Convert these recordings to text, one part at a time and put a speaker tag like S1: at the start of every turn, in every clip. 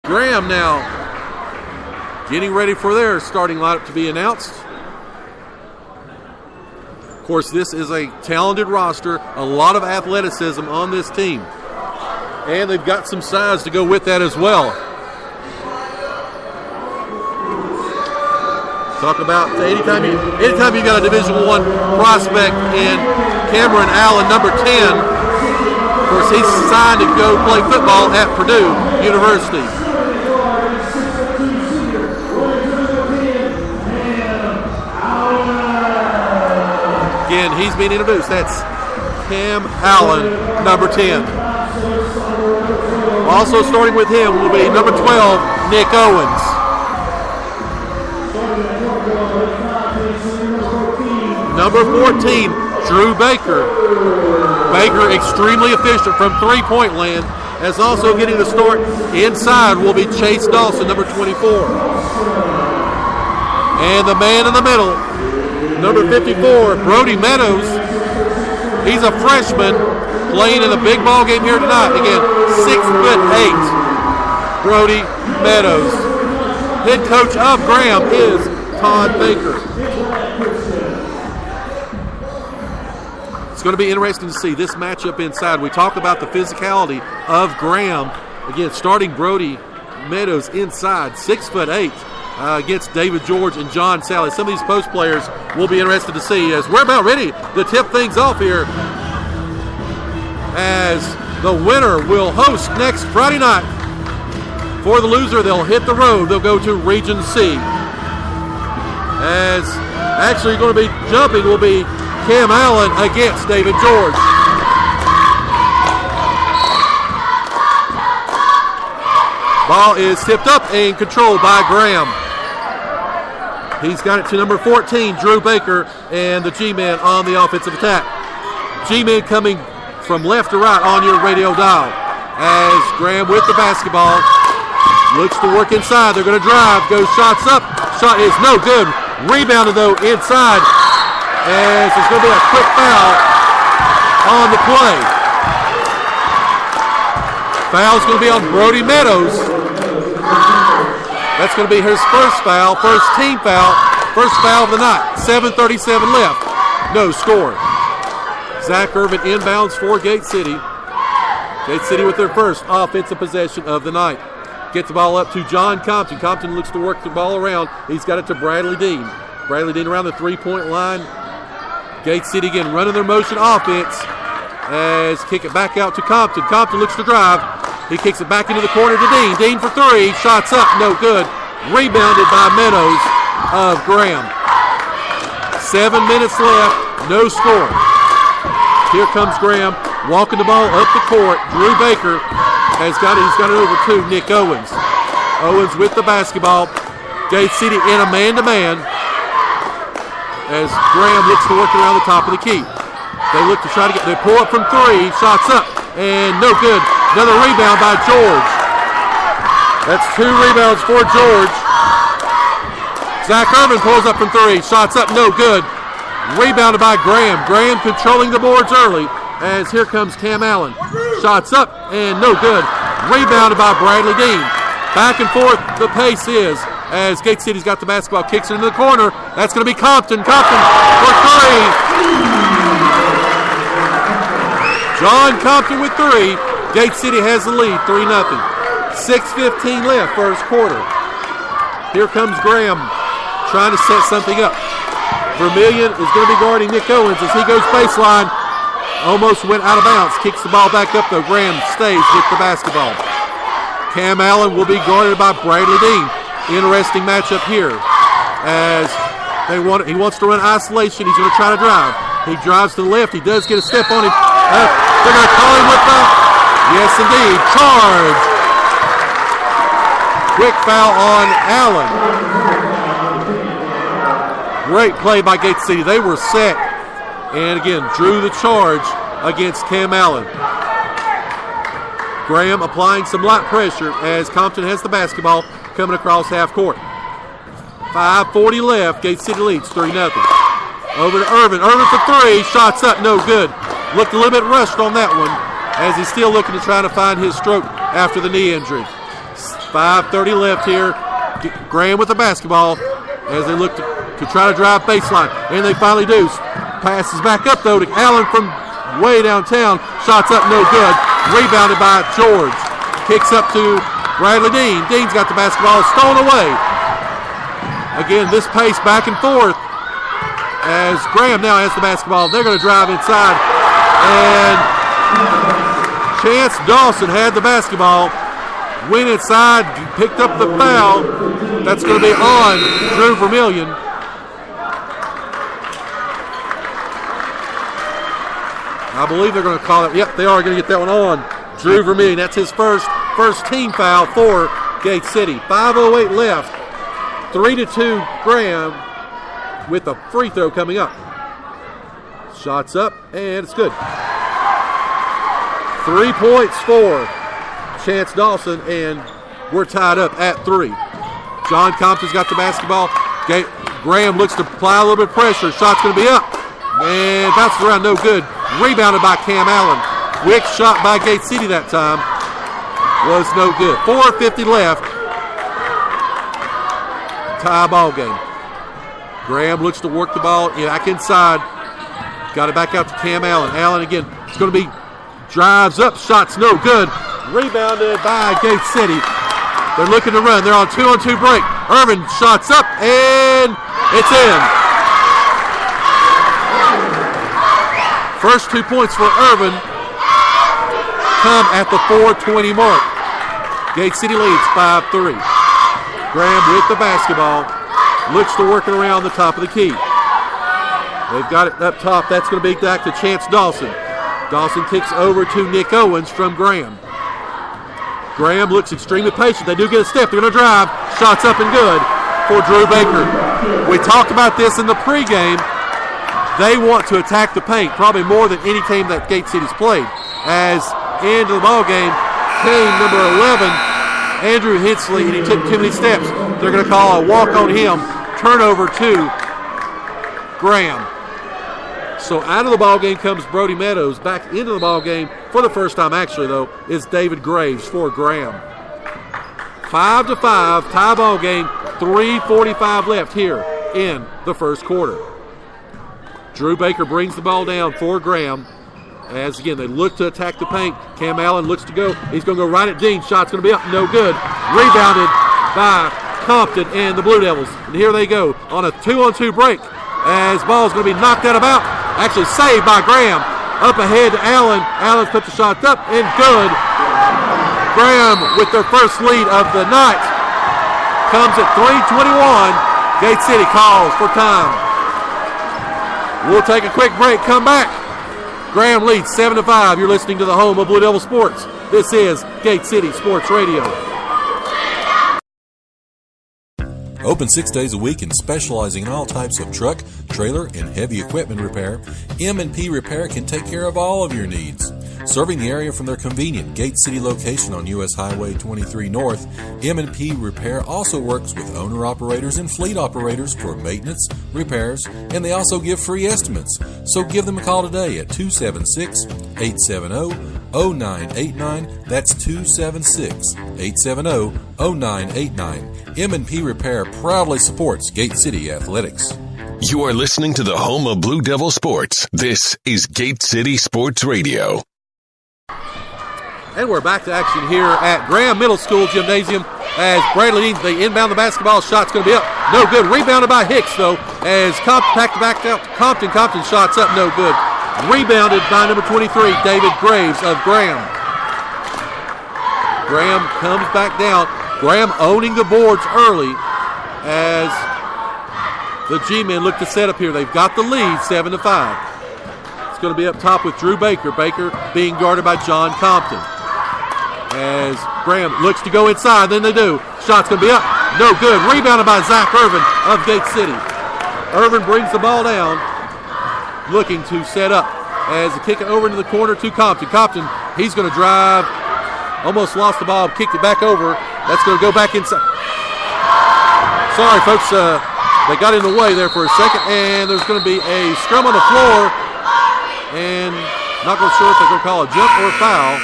S1: Graham now getting ready for their starting lineup to be announced. Of course, this is a talented roster, a lot of athleticism on this team. And they've got some size to go with that as well. Talk about anytime you got a Division I prospect in Cameron Allen, number 10. Of course, he's signed to go play football at Purdue University. Again, he's being introduced. That's Cam Allen, number 10. Also starting with him will be number 12, Nick Owens. Number 14, Drew Baker. Baker extremely efficient from three-point land, as also getting the start inside will be Chase Dawson, number 24. And the man in the middle, number 54, Brody Meadows. He's a freshman playing in the big ball game here tonight. Again, 6'8", Brody Meadows. Head coach of Graham is Todd Baker. It's going to be interesting to see this matchup inside. We talk about the physicality of Graham. Again, starting Brody Meadows inside, 6'8", against David George and John Sally. Some of these post players will be interested to see, as we're about ready to tip things off here, as the winner will host next Friday night. For the loser, they'll hit the road. They'll go to Region C. As actually going to be jumping will be Cam Allen against David George. Ball is tipped up and controlled by Graham. He's got it to number 14, Drew Baker, and the G-Man on the offensive attack. G-Man coming from left to right on your radio dial. As Graham with the basketball looks to work inside. They're going to drive, goes shots up. Shot is no good. Rebounded though inside, as there's going to be a quick foul on the play. Foul's going to be on Brody Meadows. That's going to be his first foul, first team foul, first foul of the night. 7:37 left. No score. Zach Irvin inbounds for Gate City. Gate City with their first offensive possession of the night. Gets the ball up to John Compton. Compton looks to work the ball around. He's got it to Bradley Dean. Bradley Dean around the three-point line. Gate City again running their motion offense. As kick it back out to Compton. Compton looks to drive. He kicks it back into the corner to Dean. Dean for three. Shots up. No good. Rebounded by Meadows of Graham. 7 minutes left. No score. Here comes Graham walking the ball up the court. Drew Baker has got it. He's got it over to Nick Owens. Owens with the basketball. Gate City in a man-to-man as Graham looks to work around the top of the key. They look to try to they pull up from three. Shots up and no good. Another rebound by George. That's 2 rebounds for George. Zach Irvin pulls up from three. Shots up, no good. Rebounded by Graham. Graham controlling the boards early as here comes Cam Allen. Shots up and no good. Rebounded by Bradley Dean. Back and forth the pace is as Gate City's got the basketball, kicks it into the corner. That's going to be Compton. Compton for three. John Compton with three. Gate City has the lead, 3-0. 6:15 left, first quarter. Here comes Graham trying to set something up. Vermillion is going to be guarding Nick Owens as he goes baseline. Almost went out of bounds. Kicks the ball back up though. Graham stays with the basketball. Cam Allen will be guarded by Bradley Dean. Interesting matchup here as he wants to run isolation. He's going to try to drive. He drives to the left. He does get a step on him. They're going to call him with the, yes indeed, charge. Quick foul on Allen. Great play by Gate City. They were set and again drew the charge against Cam Allen. Graham applying some light pressure as Compton has the basketball coming across half court. 5:40 left. Gate City leads 3-0. Over to Irvin. Irvin for three. Shots up. No good. Looked a little bit rushed on that one as he's still looking to try to find his stroke after the knee injury. 5:30 left here. Graham with the basketball as they look to try to drive baseline. And they finally do. Passes back up, though, to Allen from way downtown. Shots up, no good. Rebounded by George. Kicks up to Bradley Dean. Dean's got the basketball stolen away. Again, this pace back and forth as Graham now has the basketball. They're going to drive inside. And Chance Dawson had the basketball. Went inside, picked up the foul. That's going to be on Drew Vermillion. I believe they're going to call it. Yep, they are going to get that one on Drew Vermillion. That's his first team foul for Gate City. 5:08 left. 3-2 Graham with a free throw coming up. Shots up, and it's good. 3 points for Chance Dawson, and we're tied up at 3. John Compton's got the basketball. Graham looks to apply a little bit of pressure. Shot's going to be up, and bounces around, no good. Rebounded by Cam Allen. Quick shot by Gate City that time. Was no good. 4:50 left. Tie ball game. Graham looks to work the ball back inside. Got it back out to Cam Allen. Allen again. It's going to be drives up. Shots no good. Rebounded by Gate City. They're looking to run. They're on 2-on-2 break. Irvin shots up, and it's in. First 2 points for Irvin come at the 4:20 mark. Gate City leads 5-3. Graham with the basketball. Looks to work it around the top of the key. They've got it up top. That's going to be back to Chance Dawson. Dawson kicks over to Nick Owens from Graham. Graham looks extremely patient. They do get a step. They're going to drive. Shots up and good for Drew Baker. We talked about this in the pregame. They want to attack the paint, probably more than any team that Gate City's played. As into the ball game came number 11, Andrew Hensley, and he took too many steps. They're going to call a walk on him. Turnover to Graham. So out of the ball game comes Brody Meadows. Back into the ball game for the first time, actually, though, is David Graves for Graham. 5-5, tie ball game. 3:45 left here in the first quarter. Drew Baker brings the ball down for Graham. As, again, they look to attack the paint. Cam Allen looks to go. He's going to go right at Dean. Shot's going to be up. No good. Rebounded by Compton and the Blue Devils. And here they go on a 2-on-2 break as ball's going to be knocked out of bounds. Actually saved by Graham. Up ahead to Allen. Allen's put the shot up and good. Graham with their first lead of the night. Comes at 3:21. Gate City calls for time. We'll take a quick break. Come back. Graham leads 7-5. You're listening to the home of Blue Devil Sports. This is Gate City Sports Radio.
S2: Open 6 days a week and specializing in all types of truck, trailer, and heavy equipment repair, M&P Repair can take care of all of your needs. Serving the area from their convenient Gate City location on U.S. Highway 23 North, M&P Repair also works with owner-operators and fleet operators for maintenance, repairs, and they also give free estimates. So give them a call today at 276-870-0989. That's 276-870-0989. M&P Repair proudly supports Gate City Athletics.
S3: You are listening to the home of Blue Devil Sports. This is Gate City Sports Radio.
S1: And we're back to action here at Graham Middle School Gymnasium as Bradley Dean, they inbound the basketball. Shot's going to be up. No good. Rebounded by Hicks, though, as Compton packed the back out. Compton shots up. No good. Rebounded by number 23, David Graves of Graham. Graham comes back down. Graham owning the boards early as the G-men look to set up here. They've got the lead, 7-5. It's going to be up top with Drew Baker. Baker being guarded by John Compton. As Graham looks to go inside, then they do. Shot's going to be up. No good. Rebounded by Zach Irvin of Gate City. Irvin brings the ball down, looking to set up as they kick it over into the corner to Compton. Compton, he's going to drive. Almost lost the ball, kicked it back over. That's going to go back inside. Sorry, folks. They got in the way there for a second, and there's going to be a scrum on the floor. And not sure if they're going to call a jump or a foul.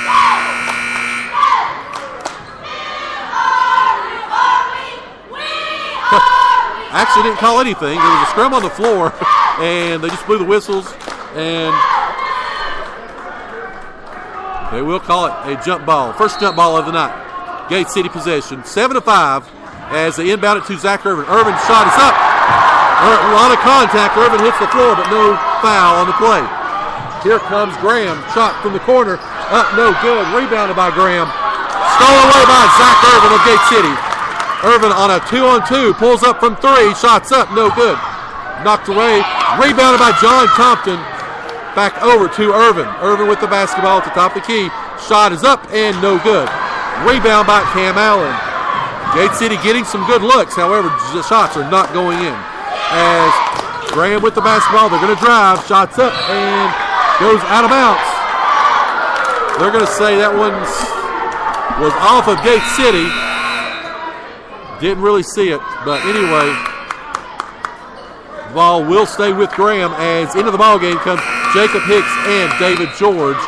S1: actually didn't call anything. There was a scrum on the floor, and they just blew the whistles, and they will call it a jump ball. First jump ball of the night. Gate City possession, 7-5, as they inbound it to Zach Irvin. Irvin's shot is up. A lot of contact. Irvin hits the floor, but no foul on the play. Here comes Graham. Shot from the corner. Up, no good. Rebounded by Graham. Stolen away by Zach Irvin of Gate City. Irvin on a 2-on-2. Pulls up from 3. Shots up, no good. Knocked away. Rebounded by John Compton. Back over to Irvin. Irvin with the basketball at the top of the key. Shot is up and no good. Rebound by Cam Allen. Gate City getting some good looks. However, the shots are not going in. As Graham with the basketball, they're going to drive. Shots up and goes out of bounds. They're going to say that one was off of Gate City. Didn't really see it, but anyway, the ball will stay with Graham as into the ball game comes Jacob Hicks and David George.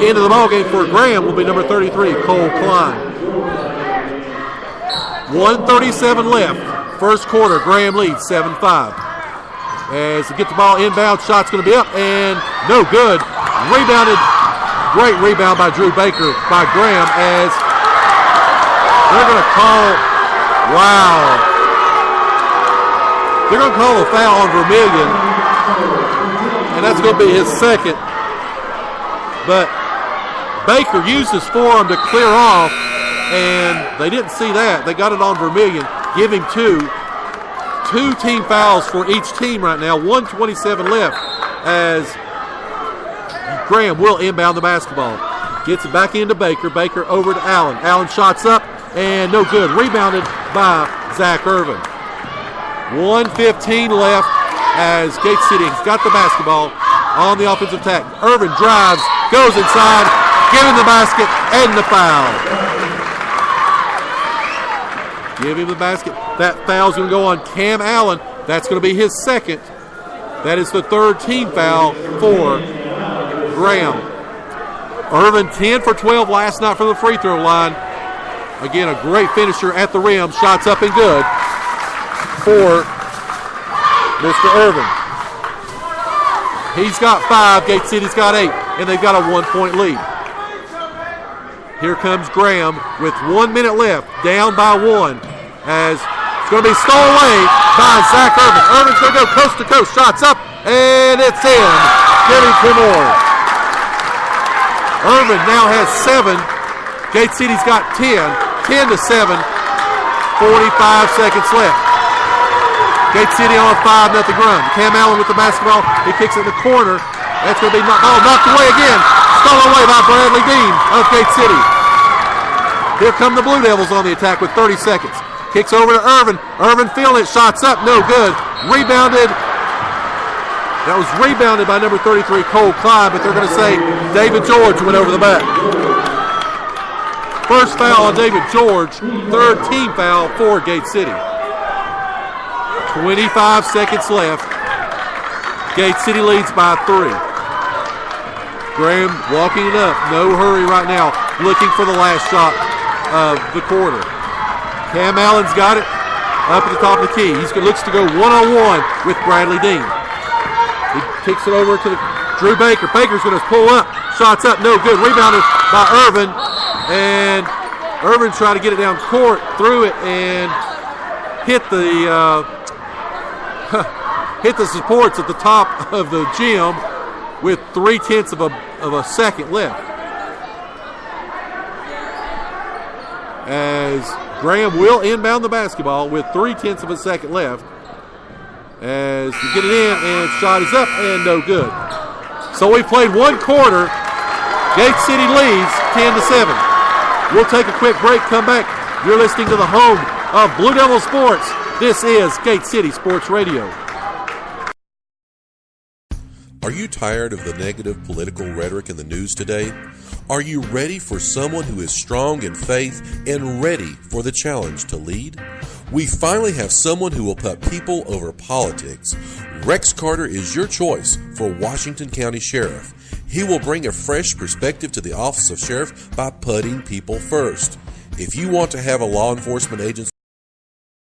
S1: Into the ball game for Graham will be number 33, Cole Klein. 1:37 left. First quarter, Graham leads 7-5. As they get the ball inbound, shot's going to be up and no good. Rebounded. Great rebound by Drew Baker by Graham as they're going to call, wow. They're going to call a foul on Vermillion, and that's going to be his second. But Baker used his forearm to clear off, and they didn't see that. They got it on Vermillion, giving two team fouls for each team right now. 1:27 left as Graham will inbound the basketball. Gets it back into Baker. Baker over to Allen. Allen shots up and no good. Rebounded by Zach Irvin. 1:15 left as Gate City has got the basketball on the offensive attack. Irvin drives, goes inside, giving the basket and the foul. Give him the basket. That foul's going to go on Cam Allen. That's going to be his second. That is the third team foul for Graham. Irvin 10 for 12 last night from the free throw line. Again, a great finisher at the rim. Shots up and good for Mr. Irvin. He's got 5. Gate City's got 8. And they've got a 1-point lead. Here comes Graham with 1 minute left. Down by 1. As it's going to be stolen away by Zach Irvin. Irvin's going to go coast to coast. Shots up. And it's in. Give him 2 more. Irvin now has 7. Gate City's got 10. 10-7. 45 seconds left. Gate City on a 5-0 run. Cam Allen with the basketball. He kicks it in the corner. That's going to be knocked away again. Stolen away by Bradley Dean of Gate City. Here come the Blue Devils on the attack with 30 seconds. Kicks over to Irvin. Irvin feeling it. Shots up. No good. Rebounded. That was rebounded by number 33, Cole Klein, but they're going to say David George went over the back. First foul on David George. Third team foul for Gate City. 25 seconds left. Gate City leads by 3. Graham walking it up. No hurry right now. Looking for the last shot of the quarter. Cam Allen's got it up at the top of the key. He looks to go one-on-one with Bradley Dean. He kicks it over to Drew Baker. Baker's going to pull up. Shots up. No good. Rebounded by Irvin. And Irvin trying to get it down court. Threw it and hit the hit the supports at the top of the gym with 0.3 of a second left. As Graham will inbound the basketball with 0.3 of a second left. As you get it in, and shot is up and no good. So we played 1 quarter. Gate City leads 10-7. We'll take a quick break, come back. You're listening to the home of Blue Devil Sports. This is Gate City Sports Radio.
S2: Are you tired of the negative political rhetoric in the news today? Are you ready for someone who is strong in faith and ready for the challenge to lead? We finally have someone who will put people over politics. Rex Carter is your choice for Washington County Sheriff. He will bring a fresh perspective to the office of sheriff by putting people first. If you want to have a law enforcement agency